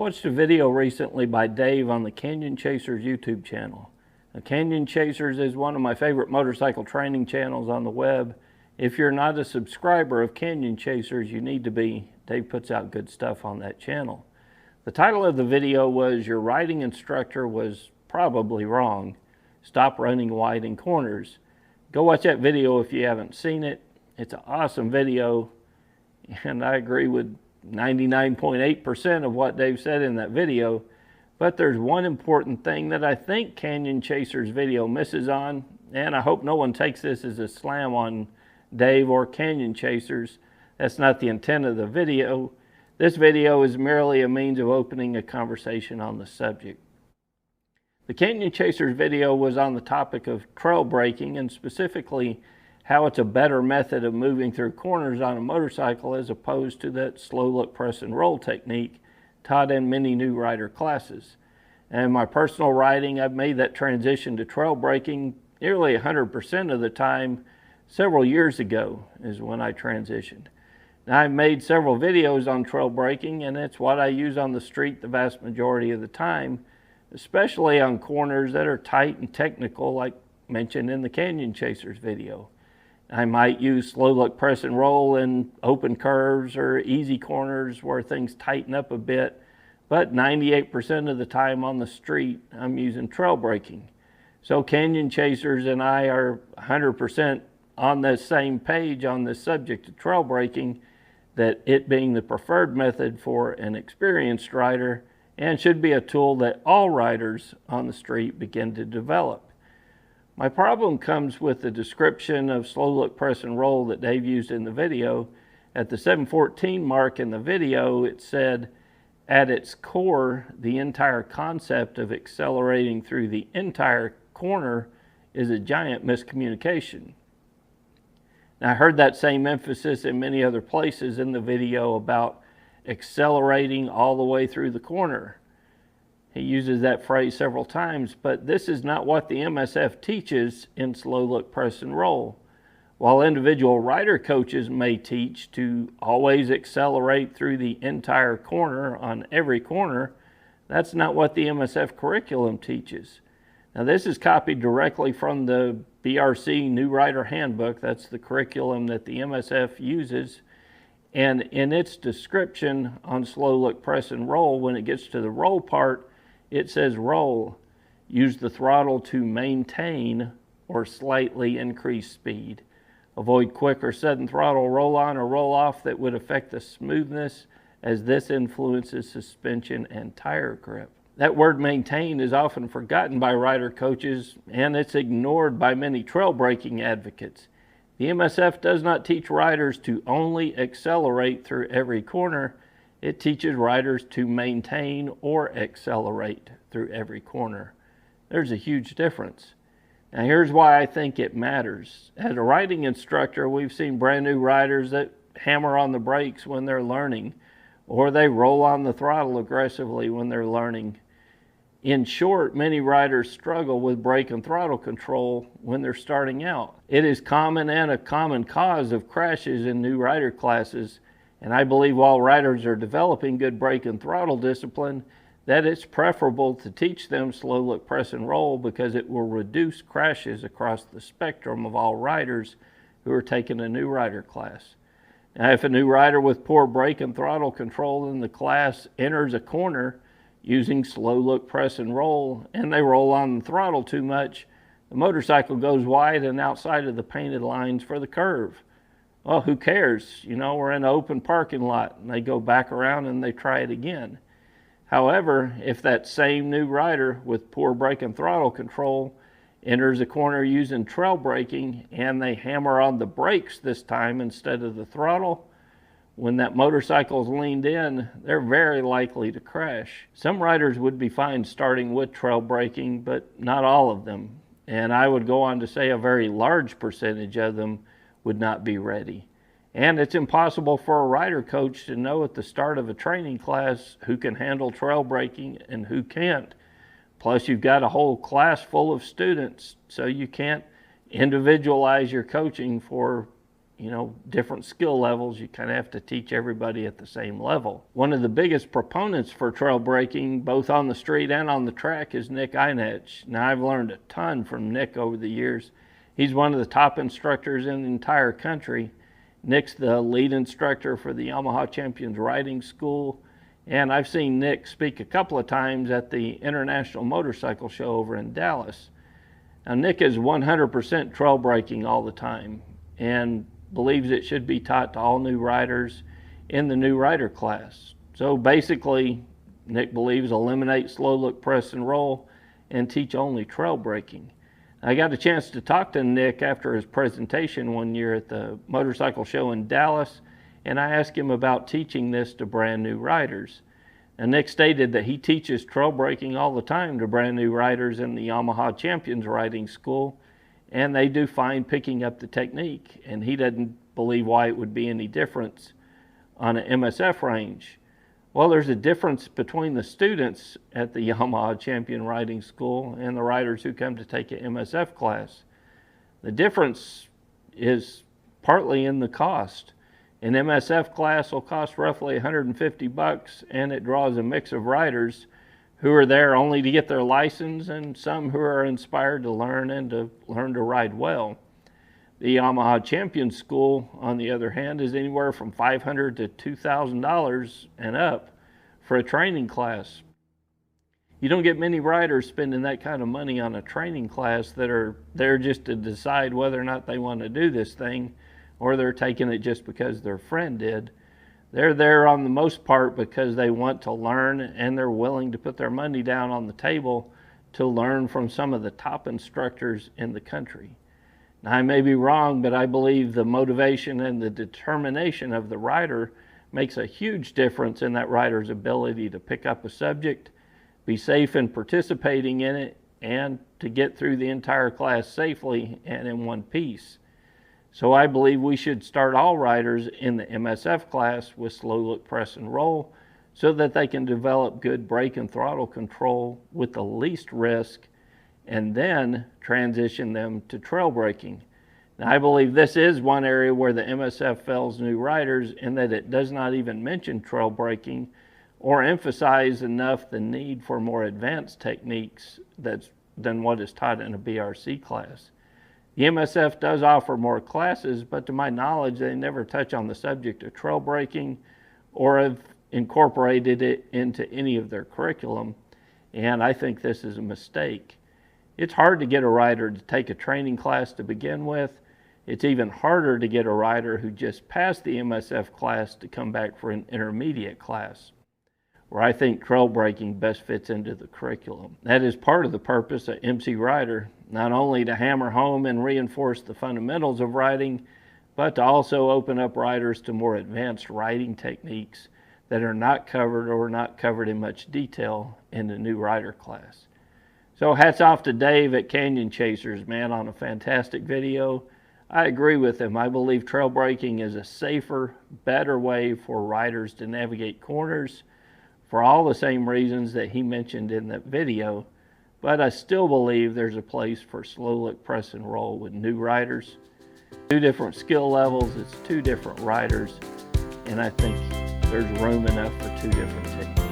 watched a video recently by Dave on the CanyonChasers YouTube channel. Now, CanyonChasers is one of my favorite motorcycle training channels on the web. If you're not a subscriber of CanyonChasers, you need to be. Dave puts out good stuff on that channel. The title of the video was, "Your riding instructor was probably wrong. Stop running wide in corners." Go watch that video if you haven't seen it. It's an awesome video, and I agree with 99.8% of what Dave said in that video. But there's one important thing that I think CanyonChasers video misses on, and I hope no one takes this as a slam on Dave or CanyonChasers. That's not the intent of the video. This video is merely a means of opening a conversation on the subject. The CanyonChasers video was on the topic of trail braking, and specifically how it's a better method of moving through corners on a motorcycle as opposed to that slow look, press and roll technique taught in many new rider classes. And in my personal riding, I've made that transition to trail braking nearly 100% of the time. Several years ago is when I transitioned. Now, I've made several videos on trail braking, and it's what I use on the street the vast majority of the time, especially on corners that are tight and technical, like mentioned in the CanyonChasers video. I might use slow look, press and roll in open curves or easy corners where things tighten up a bit, but 98% of the time on the street, I'm using trail braking. So CanyonChasers and I are 100% on the same page on this subject of trail braking, that it being the preferred method for an experienced rider and should be a tool that all riders on the street begin to develop. My problem comes with the description of slow look, press and roll that Dave used in the video. At the 7:14 mark in the video, it said, at its core, the entire concept of accelerating through the entire corner is a giant miscommunication. Now, I heard that same emphasis in many other places in the video about accelerating all the way through the corner. He uses that phrase several times, but this is not what the MSF teaches in slow look, press and roll. While individual rider coaches may teach to always accelerate through the entire corner on every corner, that's not what the MSF curriculum teaches. Now, this is copied directly from the BRC New Rider Handbook. That's the curriculum that the MSF uses. And in its description on slow look, press and roll, when it gets to the roll part, it says roll. Use the throttle to maintain or slightly increase speed. Avoid quick or sudden throttle roll on or roll off that would affect the smoothness, as this influences suspension and tire grip. That word maintain is often forgotten by rider coaches, and it's ignored by many trail braking advocates. The MSF does not teach riders to only accelerate through every corner. It teaches riders to maintain or accelerate through every corner. There's a huge difference. Now, here's why I think it matters. As a riding instructor, we've seen brand new riders that hammer on the brakes when they're learning, or they roll on the throttle aggressively when they're learning. In short, many riders struggle with brake and throttle control when they're starting out. It is common and a common cause of crashes in new rider classes, and I believe while riders are developing good brake and throttle discipline, that it's preferable to teach them slow look, press and roll, because it will reduce crashes across the spectrum of all riders who are taking a new rider class. Now, if a new rider with poor brake and throttle control in the class enters a corner using slow look, press and roll, and they roll on the throttle too much, the motorcycle goes wide and outside of the painted lines for the curve. Well, who cares? You know, we're in an open parking lot, and they go back around and they try it again. However, if that same new rider with poor brake and throttle control enters a corner using trail braking and they hammer on the brakes this time instead of the throttle, when that motorcycle's leaned in, they're very likely to crash. Some riders would be fine starting with trail braking, but not all of them. And I would go on to say a very large percentage of them would not be ready. And it's impossible for a rider coach to know at the start of a training class who can handle trail braking and who can't. Plus, you've got a whole class full of students, so you can't individualize your coaching for different skill levels. You kind of have to teach everybody at the same level. One of the biggest proponents for trail breaking, both on the street and on the track, is Nick Einetch. Now, I've learned a ton from Nick over the years. He's one of the top instructors in the entire country. Nick's the lead instructor for the Yamaha Champions Riding School. And I've seen Nick speak a couple of times at the International Motorcycle Show over in Dallas. Now, Nick is 100% trail breaking all the time and believes it should be taught to all new riders in the new rider class. So basically, Nick believes eliminate slow look, press, and roll and teach only trail breaking. I got a chance to talk to Nick after his presentation one year at the motorcycle show in Dallas, and I asked him about teaching this to brand new riders. And Nick stated that he teaches trail breaking all the time to brand new riders in the Yamaha Champions Riding School, and they do fine picking up the technique, and he doesn't believe why it would be any difference on an MSF range. Well, there's a difference between the students at the Yamaha Champion Riding School and the riders who come to take an MSF class. The difference is partly in the cost. An MSF class will cost roughly $150, and it draws a mix of riders who are there only to get their license and some who are inspired to learn and to learn to ride well. The Yamaha Champion School, on the other hand, is anywhere from $500 to $2,000 and up for a training class. You don't get many riders spending that kind of money on a training class that are there just to decide whether or not they want to do this thing, or they're taking it just because their friend did. They're there on the most part because they want to learn, and they're willing to put their money down on the table to learn from some of the top instructors in the country. Now, I may be wrong, but I believe the motivation and the determination of the rider makes a huge difference in that rider's ability to pick up a subject, be safe in participating in it, and to get through the entire class safely and in one piece. So I believe we should start all riders in the MSF class with slow look, press, and roll so that they can develop good brake and throttle control with the least risk, and then transition them to trail braking. Now, I believe this is one area where the MSF fails new riders in that it does not even mention trail braking or emphasize enough the need for more advanced techniques than what is taught in a BRC class. The MSF does offer more classes, but to my knowledge, they never touch on the subject of trail braking or have incorporated it into any of their curriculum, and I think this is a mistake. It's hard to get a rider to take a training class to begin with. It's even harder to get a rider who just passed the MSF class to come back for an intermediate class, where I think trail braking best fits into the curriculum. That is part of the purpose of MCrider, not only to hammer home and reinforce the fundamentals of riding, but to also open up riders to more advanced riding techniques that are not covered or not covered in much detail in the new rider class. So hats off to Dave at CanyonChasers, man, on a fantastic video. I agree with him. I believe trail braking is a safer, better way for riders to navigate corners for all the same reasons that he mentioned in that video. But I still believe there's a place for slow look, press, and roll with new riders. Two different skill levels, it's two different riders, and I think there's room enough for two different techniques.